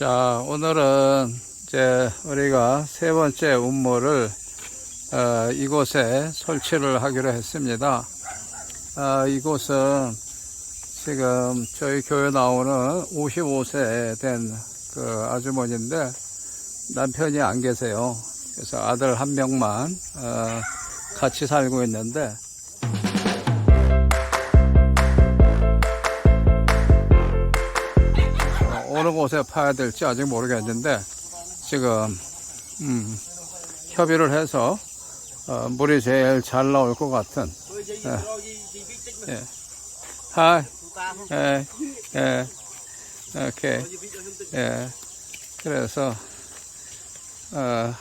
자, 오늘은 이제 우리가 세 번째 운모를 이곳에 설치를 하기로 했습니다. 이곳은 지금 저희 교회 나오는 55세 된 그 아주머니인데 남편이 안 계세요. 그래서 아들 한 명만 같이 살고 있는데 어느 곳에 파야 될지 아직 모르겠는데 지금 협의를 해서 물이 제일 잘 나올 것 같은 하이 오케이 그래서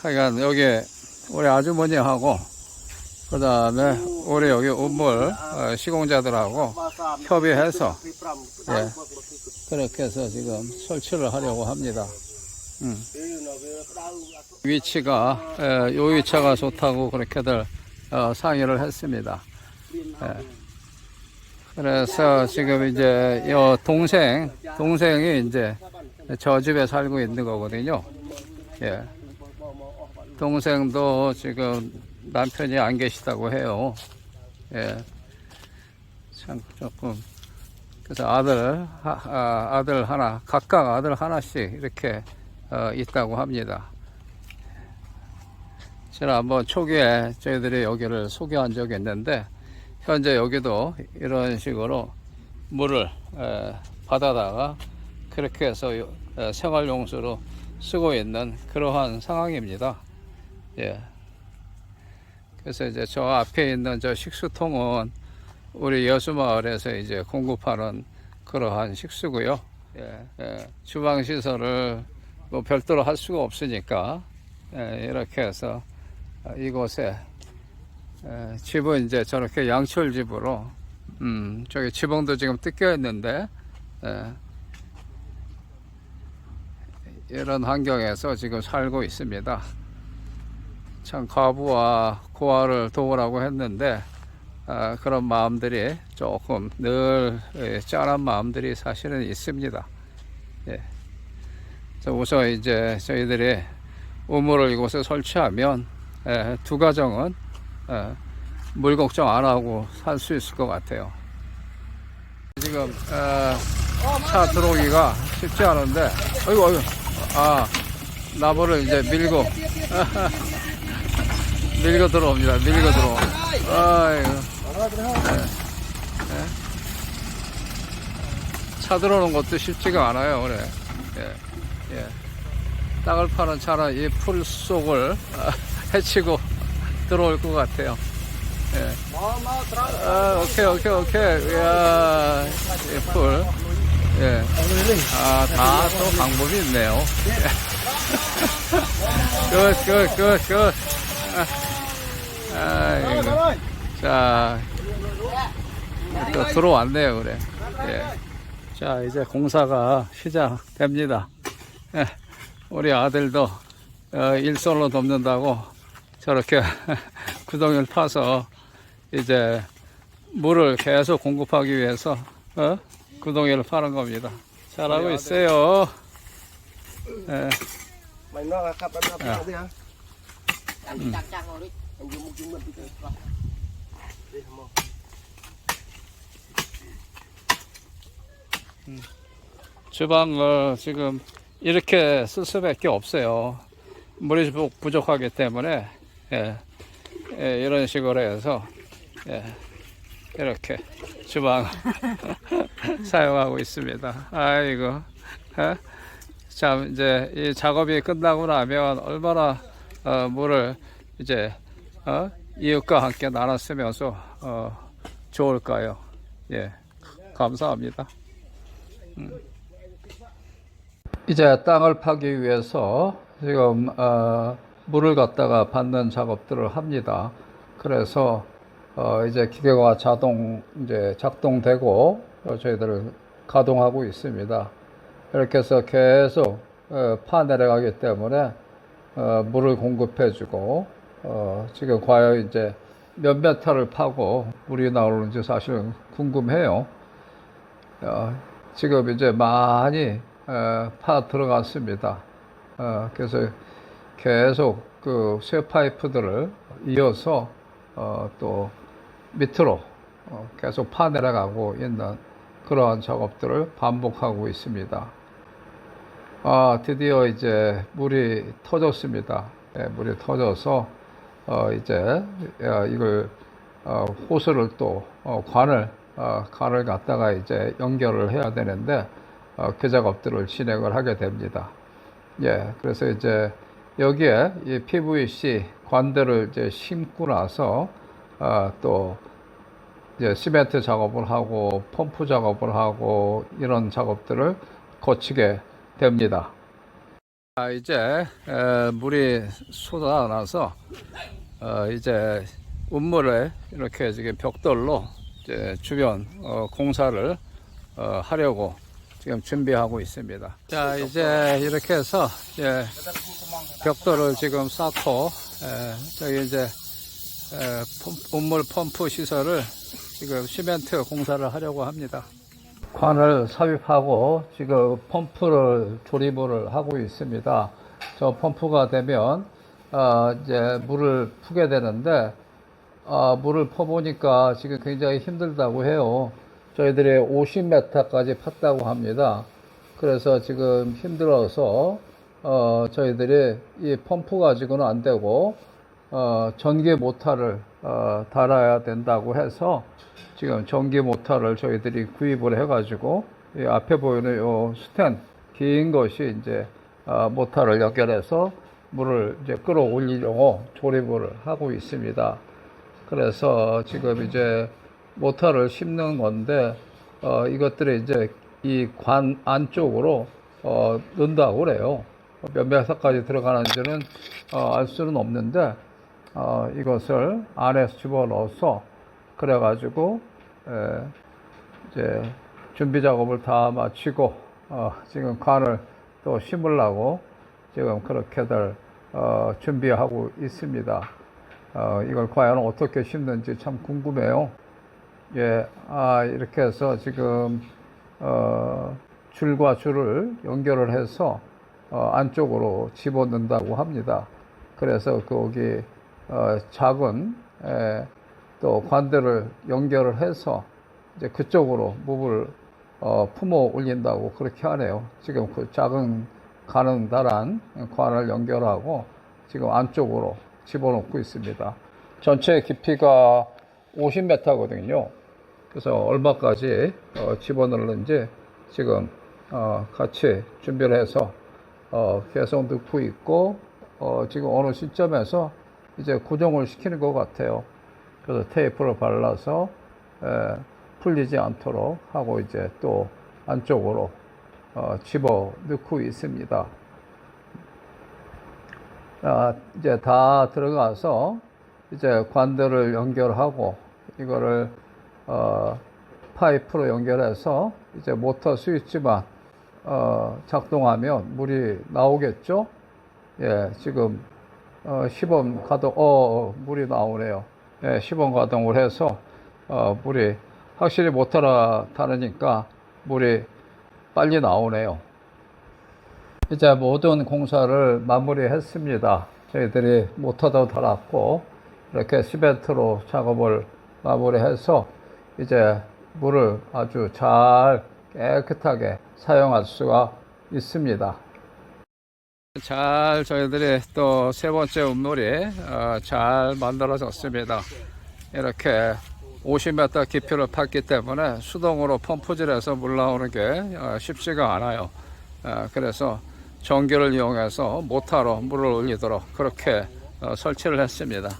하여간 여기 우리 아주머니하고 그 다음에 우리 여기 우물 시공자들하고 협의해서 그렇게 해서 지금 설치를 하려고 합니다. 위치가 요 위치가 좋다고 그렇게들 상의를 했습니다. 그래서 지금 이제 요 동생이 이제 저 집에 살고 있는 거거든요. 동생도 지금 남편이 안 계시다고 해요. 참 조금 그래서 아들 하나, 각각 아들 하나씩 이렇게 있다고 합니다. 지난번 초기에 저희들이 여기를 소개한 적이 있는데 현재 여기도 이런 식으로 물을 받아다가 그렇게 해서 생활용수로 쓰고 있는 그러한 상황입니다. 그래서 이제 저 앞에 있는 저 식수통은 우리 여수마을에서 이제 공급하는 그러한 식수고요. 주방 시설을 뭐 별도로 할 수가 없으니까 이렇게 해서 이곳에 집은 이제 저렇게 양철집으로 저기 지붕도 지금 뜯겨 있는데 이런 환경에서 지금 살고 있습니다. 참 과부와 고아를 도우라고 했는데 그런 마음들이 조금 늘 짠한 마음들이 사실은 있습니다. 우선 이제 저희들이 우물을 이곳에 설치하면 두 가정은 물 걱정 안 하고 살 수 있을 것 같아요. 지금 차 들어오기가 쉽지 않은데 어이구 나무를 이제 밀고 밀고 들어옵니다. 밀고 들어오. 아이고. 차 들어오는 것도 쉽지가 않아요. 그래. 땅을 파는 차는 이 풀 속을 헤치고 들어올 것 같아요. 오케이. 이야, 이 풀. 다 또 방법이 있네요. 굿. 아이고. 자, 또 들어왔네요, 그래. 자, 이제 공사가 시작됩니다. 우리 아들도 일손으로 돕는다고 저렇게 구덩이를 파서 이제 물을 계속 공급하기 위해서 구덩이를 파는 겁니다. 잘하고 있어요. 주방을 지금 이렇게 쓸 수밖에 없어요. 물이 부족하기 때문에 이런 식으로 해서 이렇게 주방 사용하고 있습니다. 아이고 참 이제 이 작업이 끝나고 나면 얼마나 물을 이제 이웃과 함께 나눠 쓰면서 좋을까요? 감사합니다. 이제 땅을 파기 위해서 지금 물을 갖다가 받는 작업들을 합니다. 그래서 이제 기계가 이제 작동되고 저희들을 가동하고 있습니다. 이렇게 해서 계속 파 내려가기 때문에 물을 공급해주고 지금 과연 이제 몇 메타를 파고 물이 나오는지 사실 궁금해요. 지금 이제 많이 파 들어갔습니다. 그래서 계속 그 쇠 파이프들을 이어서 또 밑으로 계속 파 내려가고 있는 그러한 작업들을 반복하고 있습니다. 드디어 이제 물이 터졌습니다. 물이 터져서 이제 이걸 호스를 또 관을 갖다가 이제 연결을 해야 되는데 그 작업들을 진행을 하게 됩니다. 그래서 이제 여기에 이 PVC 관들을 이제 심고 나서 또 이제 시멘트 작업을 하고 펌프 작업을 하고 이런 작업들을 거치게 됩니다. 이제 물이 쏟아나서 이제 운물을 이렇게 지금 벽돌로 이제 주변 공사를 하려고 지금 준비하고 있습니다. 자, 이제 이렇게 해서 이제 벽돌을 지금 쌓고 저기 이제 운물 펌프 시설을 지금 시멘트 공사를 하려고 합니다. 관을 삽입하고 지금 펌프를 조립을 하고 있습니다. 저 펌프가 되면 이제 물을 푸게 되는데 물을 퍼보니까 지금 굉장히 힘들다고 해요. 저희들이 50m까지 팠다고 합니다. 그래서 지금 힘들어서 저희들이 이 펌프 가지고는 안 되고 전기 모터를 달아야 된다고 해서 지금 전기 모터를 저희들이 구입을 해가지고 이 앞에 보이는 요 스텐 긴 것이 이제 모터를 연결해서 물을 이제 끌어올리려고 조립을 하고 있습니다. 그래서 지금 이제 모터를 심는 건데 이것들이 이제 이 관 안쪽으로 넣는다고 그래요. 몇 메타까지 들어가는지는 알 수는 없는데 이것을 안에서 집어넣어서 그래가지고 이제 준비 작업을 다 마치고 지금 관을 또 심으려고 지금 그렇게들 준비하고 있습니다. 이걸 과연 어떻게 심는지 참 궁금해요. 이렇게 해서 지금 줄과 줄을 연결을 해서 안쪽으로 집어넣는다고 합니다. 그래서 거기 작은 또 관들을 연결을 해서 이제 그쪽으로 물을 품어 올린다고 그렇게 하네요. 지금 그 작은 가는 달한 관을 연결하고 지금 안쪽으로 집어넣고 있습니다. 전체 깊이가 50m거든요. 그래서 얼마까지 집어넣는지 지금 같이 준비를 해서 계속 넣고 있고 지금 어느 시점에서 이제 고정을 시키는 것 같아요. 그래서 테이프를 발라서 풀리지 않도록 하고 이제 또 안쪽으로 집어 넣고 있습니다. 이제 다 들어가서 이제 관들을 연결하고 이거를 파이프로 연결해서 이제 모터 스위치만 작동하면 물이 나오겠죠. 지금 시범 가동 물이 나오네요. 시범 가동을 해서 물이 확실히 모터가 다르니까 물이 빨리 나오네요. 이제 모든 공사를 마무리했습니다. 저희들이 모터도 달았고 이렇게 시멘트로 작업을 마무리해서 이제 물을 아주 잘 깨끗하게 사용할 수가 있습니다. 잘 저희들이 또 세 번째 운물이 잘 만들어졌습니다. 이렇게 50m 깊이를 팠기 때문에 수동으로 펌프질해서 물 나오는 게 쉽지가 않아요. 그래서 전기를 이용해서 모터로 물을 올리도록 그렇게 설치를 했습니다.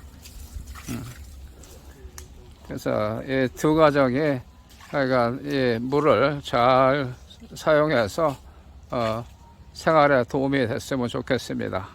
그래서 이 두 가정이 하여간 이 물을 잘 사용해서 생활에 도움이 됐으면 좋겠습니다.